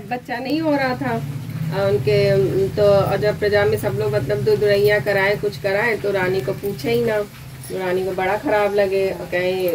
बच्चा नहीं हो रहा था उनके। तो जब प्रजा में सब लोग मतलब दुधरैया कराए कुछ कराए तो रानी को पूछे ही ना। रानी को बड़ा खराब लगे, कहीं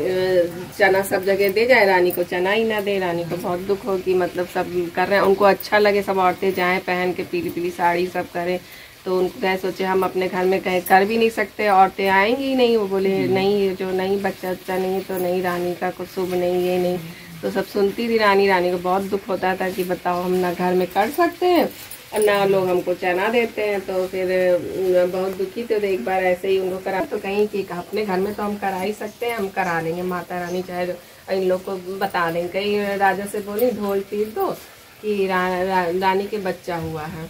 चना सब जगह दे जाए, रानी को चना ही ना दे। रानी को बहुत दुख हो कि मतलब सब कर रहे हैं, उनको अच्छा लगे, सब औरतें जाएं पहन के पीली पीली साड़ी सब करें। तो उनको कहे सोचे हम अपने घर में कहीं कर भी नहीं सकते, औरतें आएंगी ही नहीं। वो बोले नहीं, जो नहीं बच्चा अच्छा नहीं तो नहीं, रानी का कुछ शुभ नहीं, ये नहीं। तो सब सुनती थी रानी। रानी को बहुत दुख होता था कि बताओ हम ना घर में कर सकते हैं और ना लोग हमको चना देते हैं। तो फिर बहुत दुखी थे। तो एक बार ऐसे ही उनको करा तो कहीं कि अपने घर में तो हम करा ही सकते हैं, हम करा लेंगे, माता रानी चाहे इन लोग को बता देंगे। कहीं राजा से बोली ढोल पीट दो कि रानी के बच्चा हुआ है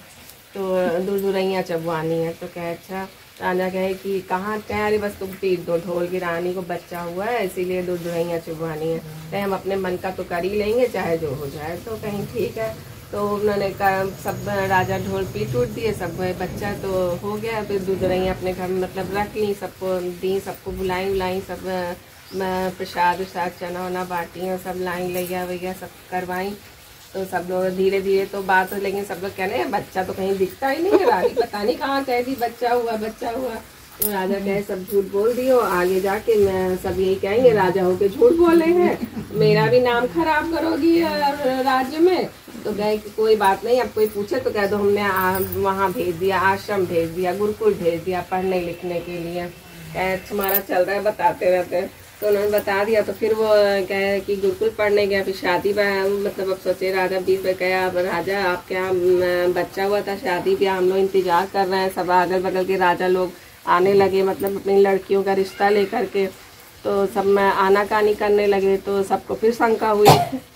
तो दुधरैया चबवानी है। तो कहे अच्छा। राजा कहे कि कहाँ कहे, अरे बस तुम पीट दो ढोल की, रानी को बच्चा हुआ है इसीलिए दुधरैया चबवानी है। कहे हम अपने मन का तो कर ही लेंगे चाहे जो हो जाए। तो कहीं ठीक है। तो उन्होंने कहा सब राजा ढोल पीट उठ दिए, सब बच्चा तो हो गया। फिर दुधरैया अपने घर में मतलब रख ली, सबको दी, सबको बुलाई उलाई, सब प्रसाद उसाद चना वना बाटी और सब लाई लैया वैया सब करवाई। तो सब लोग धीरे धीरे तो बात हो, लेकिन सब लोग कह रहे हैं बच्चा तो कहीं दिखता ही नहीं है। रानी पता नहीं कहाँ कह दी बच्चा हुआ बच्चा हुआ। तो राजा कहे सब झूठ बोल दियो, आगे जाके मैं सब यही कहेंगे राजा होके झूठ बोले हैं, मेरा भी नाम खराब करोगी राज्य में। तो कहे कि कोई बात नहीं, अब कोई पूछे तो कह दो हमने वहाँ भेज दिया, आश्रम भेज दिया, गुरुकुल भेज दिया पढ़ने लिखने के लिए। कहे तुम्हारा चल रहा है बताते रहते हैं। तो उन्होंने बता दिया। तो फिर वो कहे कि गुरुकुल पढ़ने गया। फिर शादी मतलब अब सोचे राजा बीच में कहा अब राजा आपके यहाँ बच्चा हुआ था, शादी ब्याह हम लोग इंतजार कर रहे हैं। सब अगल बगल के राजा लोग आने लगे, मतलब अपनी लड़कियों का रिश्ता लेकर के। तो सब में आनाकानी करने लगे। तो सबको फिर शंका हुई।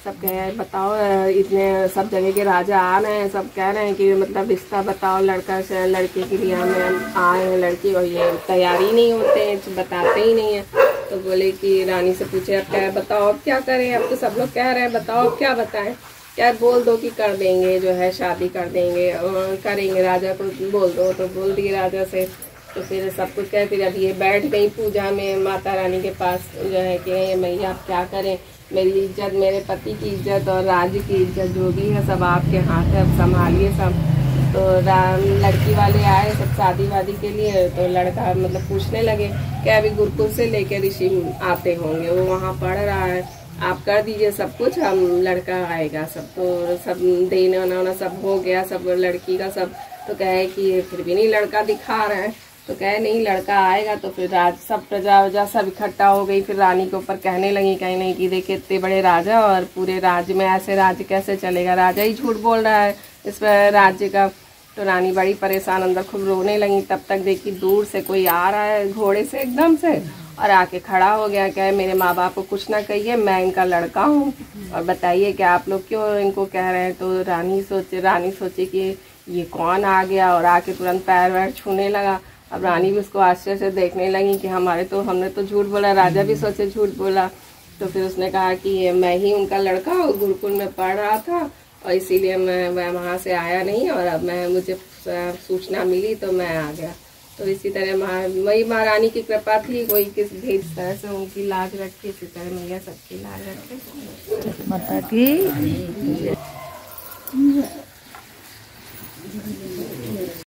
सब कहे बताओ इतने सब जगह के राजा आ रहे हैं, सब कह रहे हैं कि मतलब रिश्ता बताओ लड़का से लड़के के लिए हमें आए हैं, लड़की और ये तैयारी नहीं होते हैं, बताते ही नहीं है। तो बोले कि रानी से पूछे अब क्या बताओ अब क्या करें, अब तो सब लोग कह रहे हैं बताओ अब क्या बताएं। क्या बोल दो कि कर देंगे, जो है शादी कर देंगे और करेंगे, राजा को बोल दो। तो बोल दिए राजा से। तो फिर सब कुछ कह, फिर अब ये बैठ गई पूजा में माता रानी के पास, जो है कि मैया आप क्या करें, मेरी इज्जत, मेरे पति की इज्जत और राज्य की इज्जत जो भी है सब आपके हाथ है, अब संभालिए सब। तो लड़की वाले आए सब शादी वादी के लिए। तो लड़का मतलब पूछने लगे कि अभी गुरुकुल से लेकर ऋषि आते होंगे, वो वहाँ पढ़ रहा है, आप कर दीजिए सब कुछ, हम लड़का आएगा सब। तो सब देना वनाना सब हो गया, सब लड़की का सब। तो कहे कि फिर भी नहीं लड़का दिखा रहे हैं। तो कहे नहीं लड़का आएगा। तो फिर सब प्रजा वजा सब इकट्ठा हो गई। फिर रानी के ऊपर कहने लगी कहीं नहीं कि देखिए इतने बड़े राजा और पूरे राज्य में ऐसे राज्य कैसे चलेगा, राजा ही झूठ बोल रहा है इस राज्य का। तो रानी बड़ी परेशान अंदर खूब रोने लगी। तब तक देखी दूर से कोई आ रहा है घोड़े से एकदम से और आके खड़ा हो गया। कहे मेरे माँ बाप को कुछ ना कहिए, मैं इनका लड़का हूँ और बताइए कि आप लोग क्यों इनको कह रहे हैं। तो रानी सोचे कि ये कौन आ गया और आके तुरंत पैर वैर छूने लगा। अब रानी भी उसको आश्चर्य से देखने लगी कि हमने तो झूठ बोला, राजा भी सोचे झूठ बोला। तो फिर उसने कहा कि मैं ही उनका लड़का हूँ, गुरुकुल में पढ़ रहा था और इसीलिए मैं वहाँ से आया नहीं और अब मुझे सूचना मिली तो मैं आ गया। तो इसी तरह वही महारानी की कृपा थी, कोई किस भी तरह से उनकी लाज रखे, इसी तरह मैया सबकी लाज रखे। माता की